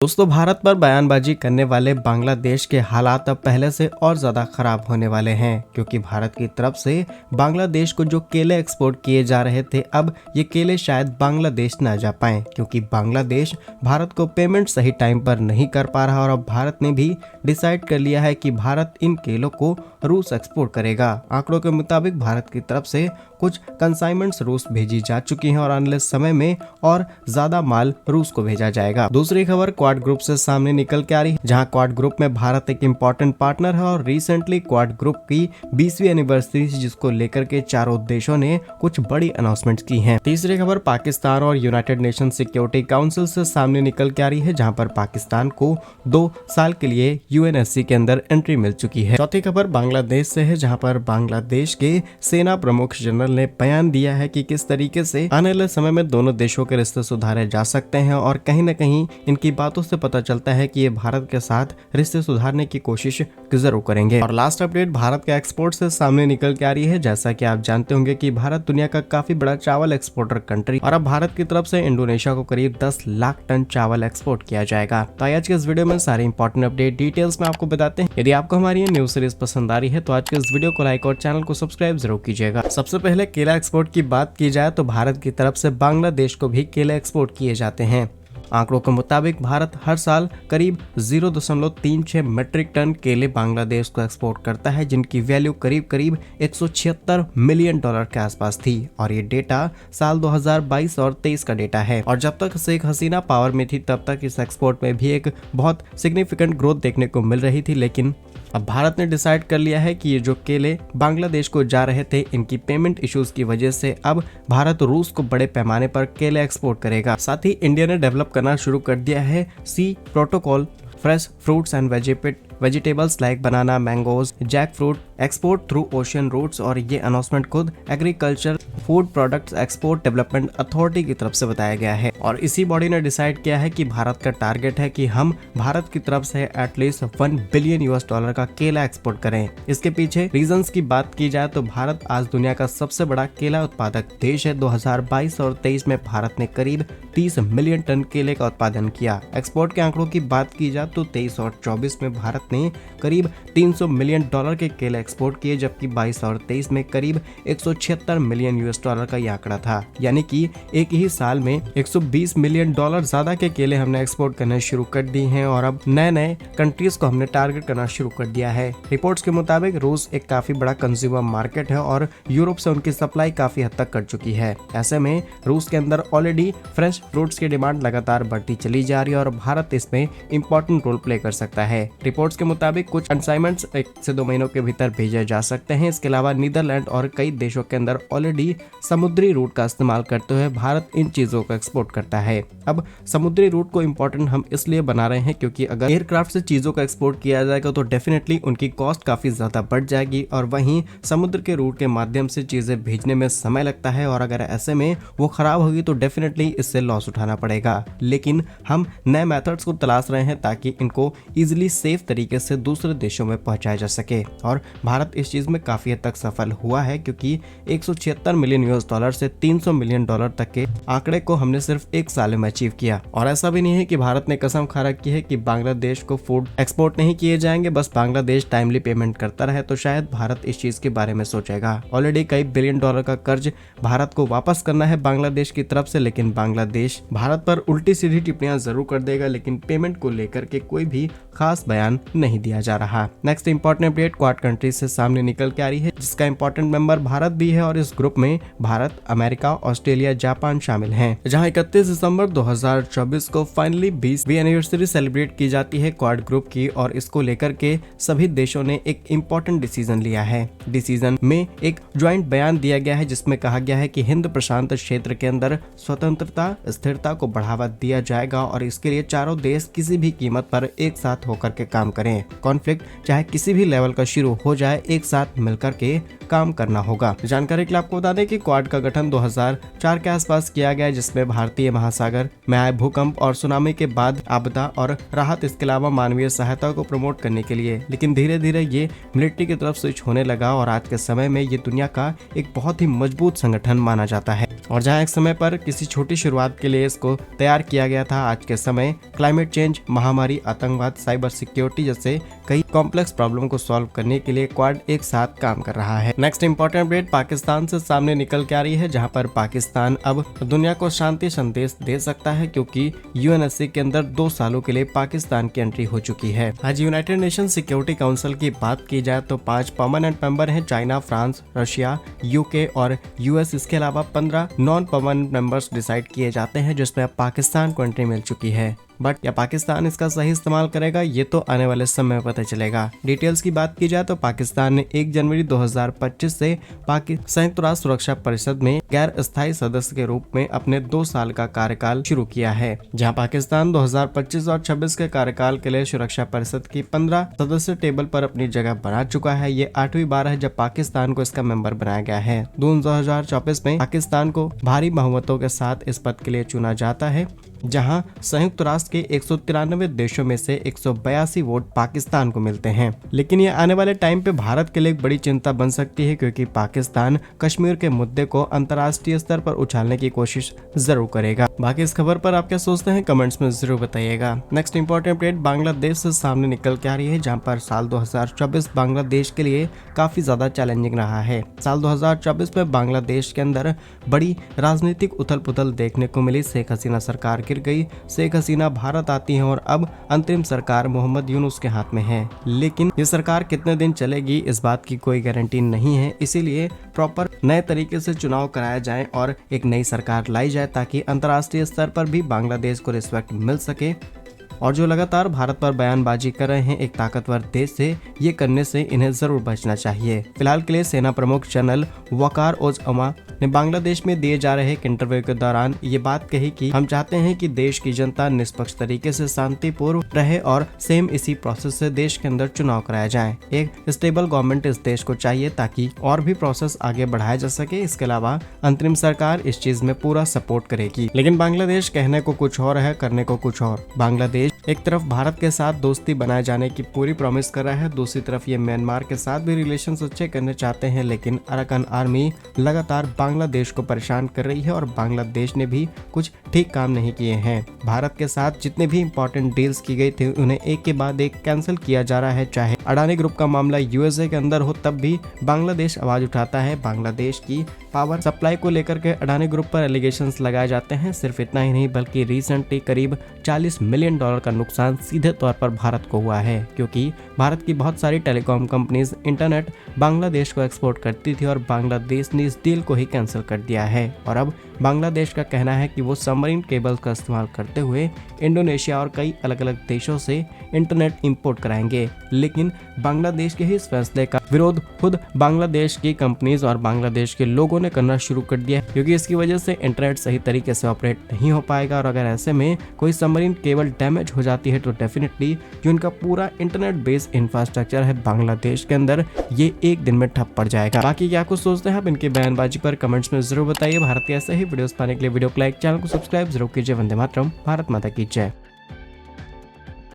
दोस्तों, भारत पर बयानबाजी करने वाले बांग्लादेश के हालात अब पहले से और ज्यादा खराब होने वाले हैं, क्योंकि भारत की तरफ से बांग्लादेश को जो केले एक्सपोर्ट किए जा रहे थे, अब ये केले शायद बांग्लादेश ना जा पाएं, क्योंकि बांग्लादेश भारत को पेमेंट सही टाइम पर नहीं कर पा रहा। और अब भारत ने भी डिसाइड कर लिया है कि भारत इन केलों को रूस एक्सपोर्ट करेगा। आंकड़ों के मुताबिक भारत की तरफ से कुछ कंसाइनमेंट्स रूस भेजी जा चुकी हैं और आने वाले समय में और ज्यादा माल रूस को भेजा जाएगा। दूसरी खबर क्वाड ग्रुप से सामने निकल के आ रही है, जहां क्वाड ग्रुप में भारत एक इम्पोर्टेंट पार्टनर है और रिसेंटली क्वाड ग्रुप की 20वीं एनिवर्सरी, जिसको लेकर के चारों देशों ने कुछ बड़ी अनाउंसमेंट्स की हैं। तीसरी खबर पाकिस्तान और यूनाइटेड नेशन सिक्योरिटी काउंसिल से सामने निकल के आ रही है, जहां पर पाकिस्तान को 2 साल के लिए यूएनएससी के अंदर एंट्री मिल चुकी है। चौथी खबर बांग्लादेश से है, जहां पर बांग्लादेश के सेना प्रमुख जनरल ने बयान दिया है कि किस तरीके से आने वाले समय में दोनों देशों के रिश्ते सुधारे जा सकते हैं, और कहीं न कहीं इनकी बातों से पता चलता है कि ये भारत के साथ रिश्ते सुधारने की कोशिश जरूर करेंगे। और लास्ट अपडेट भारत के एक्सपोर्ट से सामने निकल के आ रही है। जैसा कि आप जानते होंगे कि भारत दुनिया का काफी बड़ा चावल एक्सपोर्टर कंट्री, और अब भारत की तरफ से इंडोनेशिया को करीब 10 लाख टन चावल एक्सपोर्ट किया जाएगा। तो आज के इस वीडियो में सारे इंपॉर्टेंट अपडेट डिटेल्स में आपको बताते हैं। यदि आपको हमारी ये न्यूज सीरीज पसंद आ रही है तो आज के इस वीडियो को लाइक और चैनल को सब्सक्राइब जरूर कीजिएगा। सबसे पहले केला एक्सपोर्ट की बात की जाए तो भारत की तरफ से बांग्लादेश को भी केले एक्सपोर्ट किए जाते हैं। आंकड़ों के मुताबिक भारत हर साल करीब 0.36 मीट्रिक टन केले बांग्लादेश को एक्सपोर्ट करता है, जिनकी वैल्यू करीब 176 मिलियन डॉलर के आसपास थी। और ये डेटा साल 2022 और 23 का डेटा है। और जब तक शेख हसीना पावर में थी तब तक इस एक्सपोर्ट में भी एक बहुत सिग्निफिकेंट ग्रोथ देखने को मिल रही थी, लेकिन अब भारत ने डिसाइड कर लिया है कि ये जो केले बांग्लादेश को जा रहे थे, इनकी पेमेंट इश्यूज की वजह से अब भारत रूस को बड़े पैमाने पर केले एक्सपोर्ट करेगा। साथ ही इंडिया ने डेवलप करना शुरू कर दिया है sea protocol fresh fruits and vegetables like banana, mangoes, jackfruit export through ocean routes. और ये अनाउंसमेंट खुद agriculture food products export development authority की तरफ से बताया गया है। और इसी बॉडी ने डिसाइड किया है कि भारत का टारगेट है कि हम भारत की तरफ से एटलीस्ट $1 बिलियन का केला एक्सपोर्ट करें। इसके पीछे रीजंस की बात की जाए तो भारत आज दुनिया का सबसे बड़ा केला उत्पादक देश है। 2022 और 23 में भारत ने करीब 30 मिलियन टन केले का उत्पादन किया। एक्सपोर्ट के आंकड़ों की बात की जाए तो 23 और 24 में भारत ने करीब $300 मिलियन के केले एक्सपोर्ट किए, जबकि 22 और 23 में करीब $176 मिलियन का यह आंकड़ा था। यानी कि एक ही साल में $120 मिलियन ज्यादा के केले हमने एक्सपोर्ट करना शुरू कर दी हैं। और अब नए कंट्रीज को हमने टारगेट करना शुरू कर दिया है। रिपोर्ट्स के मुताबिक रूस एक काफी बड़ा कंज्यूमर मार्केट है और यूरोप से उनकी सप्लाई काफी हद तक कर चुकी है। ऐसे में रूस के अंदर ऑलरेडी फ्रेश फ्रूट्स की डिमांड लगातार बढ़ती चली जा रही है और भारत इसमें इंपॉर्टेंट रोल प्ले कर सकता है। रिपोर्ट्स के मुताबिक कुछ कंसाइनमेंट्स 1 से 2 महीनों के भीतर भेजे जा सकते हैं। इसके अलावा नीदरलैंड और कई देशों के अंदर ऑलरेडी समुद्री रूट का इस्तेमाल करते हुए भारत इन चीजों को एक्सपोर्ट करता है। अब समुद्री रूट को इम्पोर्टेंट हम इसलिए बना रहे हैं क्योंकि अगर एयरक्राफ्ट से चीजों का एक्सपोर्ट किया जाएगा तो डेफिनेटली उनकी कॉस्ट काफी ज्यादा बढ़ जाएगी, और वहीं समुद्र के रूट के माध्यम से चीजें भेजने में समय लगता है, और अगर ऐसे में वो खराब होगी तो डेफिनेटली इससे लॉस उठाना पड़ेगा। लेकिन हम नए मेथड्स को तलाश रहे हैं ताकि इनको इजिली सेफ तरीके से दूसरे देशों में पहुंचाया जा सके, और भारत इस चीज में काफी हद तक सफल हुआ है, क्योंकि $176 मिलियन से $300 मिलियन तक के आंकड़े को हमने सिर्फ 1 साल में अचीव किया। और ऐसा भी नहीं है कि भारत ने कसम खा रखी है कि बांग्लादेश को फूड एक्सपोर्ट नहीं किए जाएंगे, बस बांग्लादेश टाइमली पेमेंट करता रहे तो शायद भारत इस चीज के बारे में सोचेगा। ऑलरेडी कई $बिलियन का कर्ज भारत को वापस करना है बांग्लादेश की तरफ से, लेकिन बांग्लादेश भारत पर उल्टी सीधी टिप्पणियां जरूर कर देगा, लेकिन पेमेंट को लेकर के कोई भी खास बयान नहीं दिया जा रहा। Next important update quad countries से सामने निकल के आ रही है, जिसका इंपॉर्टेंट मेंबर भारत भी है, और इस ग्रुप में भारत, अमेरिका, ऑस्ट्रेलिया, जापान शामिल हैं। जहां 31 दिसंबर 2024 को फाइनली 20वीं एनिवर्सरी सेलिब्रेट की जाती है क्वाड ग्रुप की, और इसको लेकर के सभी देशों ने एक इम्पोर्टेंट डिसीजन लिया है। डिसीजन में एक ज्वाइंट बयान दिया गया है जिसमें कहा गया है कि हिंद प्रशांत क्षेत्र के अंदर स्वतंत्रता स्थिरता को बढ़ावा दिया जाएगा, और इसके लिए चारों देश किसी भी कीमत पर एक साथ होकर के काम करें। कॉन्फ्लिक्ट चाहे किसी भी लेवल का शुरू हो जाए, एक साथ मिलकर के लिए काम करना होगा। जानकारी के लिए आपको बता दें कि क्वाड का गठन 2004 के आसपास किया गया, जिसमें भारतीय महासागर में आए भूकंप और सुनामी के बाद आपदा और राहत, इसके अलावा मानवीय सहायता को प्रमोट करने के लिए। लेकिन धीरे धीरे ये मिलिट्री की तरफ स्विच होने लगा और आज के समय में ये दुनिया का एक बहुत ही मजबूत संगठन माना जाता है। और जहां एक समय पर किसी छोटी शुरुआत के लिए इसको तैयार किया गया था, आज के समय क्लाइमेट चेंज, महामारी, आतंकवाद, साइबर सिक्योरिटी जैसे कई कॉम्प्लेक्स प्रॉब्लम को सॉल्व करने के लिए क्वाड एक साथ काम कर रहा है। नेक्स्ट इंपॉर्टेंट अपडेट पाकिस्तान से सामने निकल के आ रही है, जहां पर पाकिस्तान अब दुनिया को शांति संदेश दे सकता है, क्योंकि यूएनएससी के अंदर 2 सालों के लिए पाकिस्तान की एंट्री हो चुकी है। आज यूनाइटेड नेशन सिक्योरिटी काउंसिल की बात की जाए तो 5 परमानेंट मेंबर हैं, चाइना, फ्रांस, रशिया, यूके और यूएस। इसके अलावा 15 नॉन परमानेंट मेंबर्स डिसाइड किए जाते हैं, जिसमें अब पाकिस्तान को एंट्री मिल चुकी है। बट या पाकिस्तान इसका सही इस्तेमाल करेगा, ये तो आने वाले समय में पता चलेगा। डिटेल्स की बात की जाए तो पाकिस्तान ने 1 जनवरी 2025 से संयुक्त राष्ट्र सुरक्षा परिषद में गैर स्थायी सदस्य के रूप में अपने 2 साल का कार्यकाल शुरू किया है, जहां पाकिस्तान 2025 और 26 के कार्यकाल के लिए सुरक्षा परिषद की 15 सदस्य टेबल पर अपनी जगह बना चुका है। ये 8वीं बार है जब पाकिस्तान को इसका मेंबर बनाया गया है। 2024 में पाकिस्तान को भारी बहुमतों के साथ इस पद के लिए चुना जाता है, जहां संयुक्त राष्ट्र के 193 देशों में से 182 वोट पाकिस्तान को मिलते हैं। लेकिन ये आने वाले टाइम पे भारत के लिए एक बड़ी चिंता बन सकती है, क्योंकि पाकिस्तान कश्मीर के मुद्दे को अंतर्राष्ट्रीय स्तर पर उछालने की कोशिश जरूर करेगा। बाकी इस खबर पर आप क्या सोचते हैं, कमेंट्स में जरूर बताइएगा। नेक्स्ट इंपॉर्टेंट अपडेट बांग्लादेश से सामने निकल के आ रही है, जहाँ पर साल 2024 बांग्लादेश के लिए काफी ज्यादा चैलेंजिंग रहा है। साल 2024 में बांग्लादेश के अंदर बड़ी राजनीतिक उथल पुथल देखने को मिली। शेख हसीना सरकार गिर गई, शेख हसीना भारत आती हैं और अब अंतरिम सरकार मोहम्मद यूनुस के हाथ में है। लेकिन ये सरकार कितने दिन चलेगी, इस बात की कोई गारंटी नहीं है। इसीलिए प्रॉपर नए तरीके से चुनाव कराया जाए और एक नई सरकार लाई जाए, ताकि अंतर्राष्ट्रीय स्तर पर भी बांग्लादेश को रिस्पेक्ट मिल सके। और जो लगातार भारत पर बयानबाजी कर रहे हैं एक ताकतवर देश से, ये करने से इन्हें जरूर बचना चाहिए। फिलहाल के लिए सेना प्रमुख जनरल वकार ओज अमा ने बांग्लादेश में दिए जा रहे एक इंटरव्यू के दौरान ये बात कही कि हम चाहते हैं कि देश की जनता निष्पक्ष तरीके से शांतिपूर्ण रहे और सेम इसी प्रोसेस से देश के अंदर चुनाव कराया जाए। एक स्टेबल गवर्नमेंट इस देश को चाहिए, ताकि और भी प्रोसेस आगे बढ़ाया जा सके। इसके अलावा अंतरिम सरकार इस चीज में पूरा सपोर्ट करेगी। लेकिन बांग्लादेश कहने को कुछ और है, करने को कुछ और। बांग्लादेश एक तरफ भारत के साथ दोस्ती बनाए जाने की पूरी प्रॉमिस कर रहा है, दूसरी तरफ ये म्यांमार के साथ भी रिलेशंस अच्छे करने चाहते हैं। लेकिन अराकान आर्मी लगातार बांग्लादेश को परेशान कर रही है और बांग्लादेश ने भी कुछ ठीक काम नहीं किए हैं। भारत के साथ जितने भी इंपॉर्टेंट डील्स की गई थी, उन्हें एक के बाद एक कैंसिल किया जा रहा है। चाहे अडानी ग्रुप का मामला यूएसए के अंदर हो, तब भी बांग्लादेश आवाज उठाता है। बांग्लादेश की पावर सप्लाई को लेकर के अडानी ग्रुप पर एलिगेशंस लगाए जाते हैं। सिर्फ इतना ही नहीं, बल्कि रिसेंटली करीब $40 मिलियन का नुकसान सीधे तौर पर भारत को हुआ है, क्योंकि भारत की बहुत सारी टेलीकॉम कंपनीज इंटरनेट बांग्लादेश को एक्सपोर्ट करती थी और बांग्लादेश ने इस डील को ही कैंसिल कर दिया है। और अब बांग्लादेश का कहना है कि वो सबमरीन केबल्स का इस्तेमाल करते हुए इंडोनेशिया और कई अलग अलग देशों से इंटरनेट इंपोर्ट कराएंगे। लेकिन बांग्लादेश के इस फैसले का विरोध खुद बांग्लादेश की कंपनीज और बांग्लादेश के लोगों ने करना शुरू कर दिया, क्योंकि इसकी वजह से इंटरनेट सही तरीके से ऑपरेट नहीं हो पाएगा। और अगर ऐसे में कोई सबमरीन केबल डैमेज हो जाती है तो डेफिनेटली जो इनका पूरा इंटरनेट बेस्ड इंफ्रास्ट्रक्चर है बांग्लादेश के अंदर, ये एक दिन में ठप पड़ जाएगा। बाकी क्या कुछ सोचते हैं आप इनके बयानबाजी पर, कमेंट्स में जरूर बताइए। भारत के ऐसे ही वीडियोस पाने के लिए वीडियो को लाइक, चैनल को सब्सक्राइब जरूर कीजिए। वंदे मातरम, भारत माता की जय।